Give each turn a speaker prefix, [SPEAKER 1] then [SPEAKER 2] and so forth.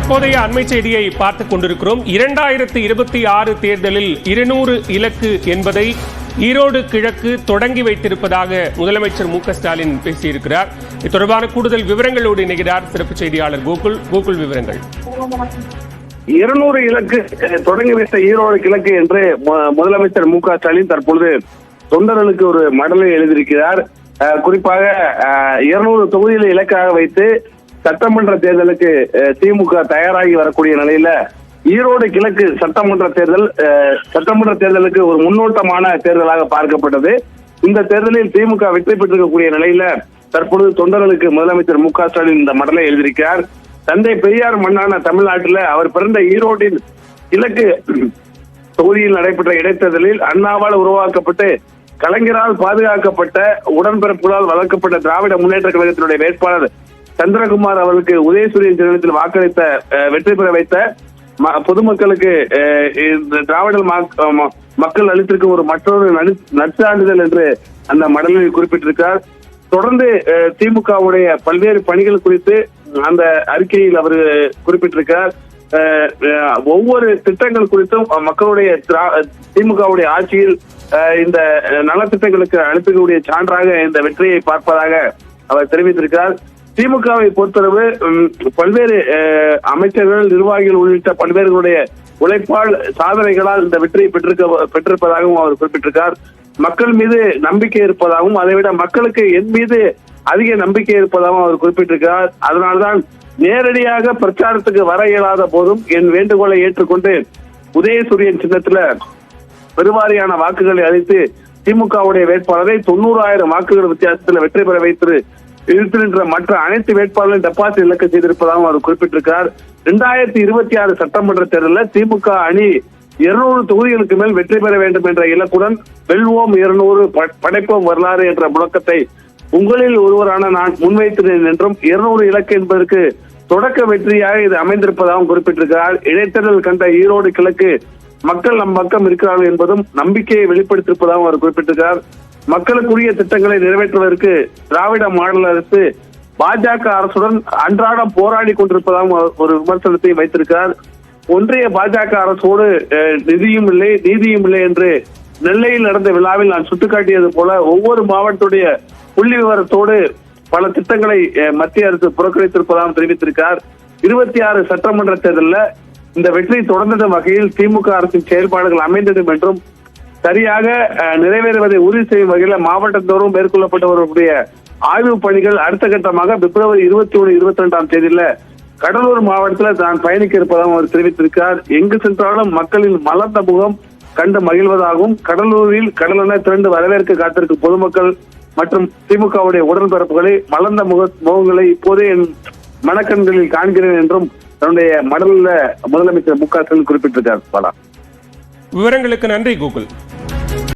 [SPEAKER 1] தற்போதைய அண்மை செய்தியை பார்த்துக் கொண்டிருக்கிறோம். 2026 தேர்தலில் 200 இலக்கு என்பதை ஈரோடு கிழக்கு தொடங்கி வைத்திருப்பதாக முதலமைச்சர் மு.க.ஸ்டாலின் பேசியிருக்கிறார். இது தொடர்பான கூடுதல் விவரங்களோடு இணைகிறார் சிறப்பு செய்தியாளர் கோகுல். விவரங்கள்.
[SPEAKER 2] 200 இலக்கு தொடங்கி வைத்த ஈரோடு கிழக்கு என்று முதலமைச்சர் மு.க.ஸ்டாலின் தற்பொழுது தொண்டர்களுக்கு ஒரு மடலை எழுதியிருக்கிறார். குறிப்பாக 200 தொகுதிகளை இலக்காக வைத்து சட்டமன்ற தேர்தலுக்கு திமுக தயாராகி வரக்கூடிய நிலையில ஈரோடு கிழக்கு சட்டமன்ற தேர்தலுக்கு ஒரு முன்னோட்டமான தேர்தலாக பார்க்கப்பட்டது. இந்த தேர்தலில் திமுக வெற்றி பெற்றிருக்கக்கூடிய நிலையில தற்பொழுது தொண்டர்களுக்கு முதலமைச்சர் மு.க.ஸ்டாலின் இந்த மடலை எழுதியிருக்கிறார். தந்தை பெரியார் மண்ணான தமிழ்நாட்டில் அவர் பிறந்த ஈரோட்டின் கிழக்கு தொகுதியில் நடைபெற்ற இடைத்தேர்தலில் அண்ணாவால் உருவாக்கப்பட்டு கலைஞரால் பாதுகாக்கப்பட்ட உடன்பிறப்புகளால் வளர்க்கப்பட்ட திராவிட முன்னேற்ற கழகத்தினுடைய வேட்பாளர் சந்திரகுமார் அவர்களுக்கு உதயசூரியன் சின்னத்தில் வாக்களித்த வெற்றி பெற வைத்த பொதுமக்களுக்கு திராவிட மக்கள் அளித்திருக்கும் ஒரு மற்றொரு நற்சான்றிதழ் என்று அந்த மடலில் குறிப்பிட்டிருக்கிறார். தொடர்ந்து திமுகவுடைய பல்வேறு பணிகள் குறித்து அந்த அறிக்கையில் அவர் குறிப்பிட்டிருக்கிறார். ஒவ்வொரு திட்டங்கள் குறித்தும் மக்களுடைய திமுகவுடைய ஆட்சியில் இந்த நலத்திட்டங்களுக்கு அளிக்கக்கூடிய சான்றாக இந்த வெற்றியை பார்ப்பதாக அவர் தெரிவித்திருக்கிறார். திமுகவை பொறுத்தளவு பல்வேறு அமைச்சர்கள், நிர்வாகிகள் உள்ளிட்ட பல்வேறுடைய உழைப்பால் சாதனைகளால் இந்த வெற்றியை பெற்றிருப்பதாகவும் அவர் குறிப்பிட்டிருக்கிறார். மக்கள் மீது நம்பிக்கை இருப்பதாகவும் அதைவிட மக்களுக்கு என் மீது அதிக நம்பிக்கை இருப்பதாகவும் அவர் குறிப்பிட்டிருக்கிறார். அதனால்தான் நேரடியாக பிரச்சாரத்துக்கு வர இயலாத போதும் என் வேண்டுகோளை ஏற்றுக்கொண்டு உதயசூரியன் சின்னத்துல பெருவாரியான வாக்குகளை அளித்து திமுகவுடைய வேட்பாளரை 90,000 வாக்குகள் வித்தியாசத்தில் வெற்றி பெற வைத்து இருக்கின்ற மற்ற அனைத்து வேட்பாளர்களும் டெபாசிட் இலக்கு செய்திருப்பதாகவும் அவர் குறிப்பிட்டிருக்கிறார். 2026 சட்டமன்ற தேர்தலில் திமுக அணி 200 தொகுதிகளுக்கு மேல் வெற்றி பெற வேண்டும் என்ற இலக்குடன் வெல்வோம் 200 படைப்போம் வரலாறு என்ற முழக்கத்தை உங்களில் ஒருவரான நான் முன்வைத்தேன் என்றும் 200 இலக்கு என்பதற்கு தொடக்க வெற்றியாக இது அமைந்திருப்பதாகவும் குறிப்பிட்டிருக்கிறார். இடைத்தேர்தல் கண்ட ஈரோடு கிழக்கு மக்கள் நம் பக்கம் இருக்கிறார்கள் என்பதும் நம்பிக்கையை வெளிப்படுத்தியிருப்பதாகவும் அவர் குறிப்பிட்டிருக்கிறார். மக்களுக்குரிய திட்டங்களை நிறைவேற்றுவதற்கு திராவிட மாடல் அரசு பாஜக அரசுடன் அன்றாடம் போராடி கொண்டிருப்பதாகவும் ஒரு விமர்சனத்தை வைத்திருக்கிறார். ஒன்றிய பாஜக அரசோடு நிதியும் இல்லை நீதியும் இல்லை என்று நெல்லையில் நடந்த விழாவில் நான் சுட்டிக்காட்டியது போல ஒவ்வொரு மாவட்டத்துடைய புள்ளி விவரத்தோடு பல திட்டங்களை மத்திய அரசு புறக்கணித்திருப்பதாகவும் தெரிவித்திருக்கிறார். 26 சட்டமன்ற தேர்தலில் இந்த வெற்றி தொடர்ந்த வகையில் திமுக அரசின் செயல்பாடுகள் அமைந்திடும் என்றும் சரியாக நிறைவேறுவதை உறுதி செய்யும் வகையில் மாவட்டத்தோறும் மேற்கொள்ளப்பட்டவர்களுடைய ஆய்வுப் பணிகள் அடுத்த கட்டமாக பிப்ரவரி 21, 22ஆம் தேதியில கடலூர் மாவட்டத்தில் தான் பயணிக்க இருப்பதாகவும் அவர் தெரிவித்திருக்கிறார். எங்கு சென்றாலும் மக்களின் மலர்ந்த முகம் கண்டு மகிழ்வதாகவும் கடலூரில் கடலென திரண்டு வரவேற்க காத்திருக்கும் பொதுமக்கள் மற்றும் திமுகவுடைய உடன்பிறப்புகளை மலர்ந்த முகங்களை இப்போதே என் மனக்கண்களில் காண்கிறேன் என்றும் தன்னுடைய மடலில் முதலமைச்சர் மு.க.ஸ்டாலின் குறிப்பிட்டிருக்கிறார்.
[SPEAKER 1] விவரங்களுக்கு நன்றி கோகுல்.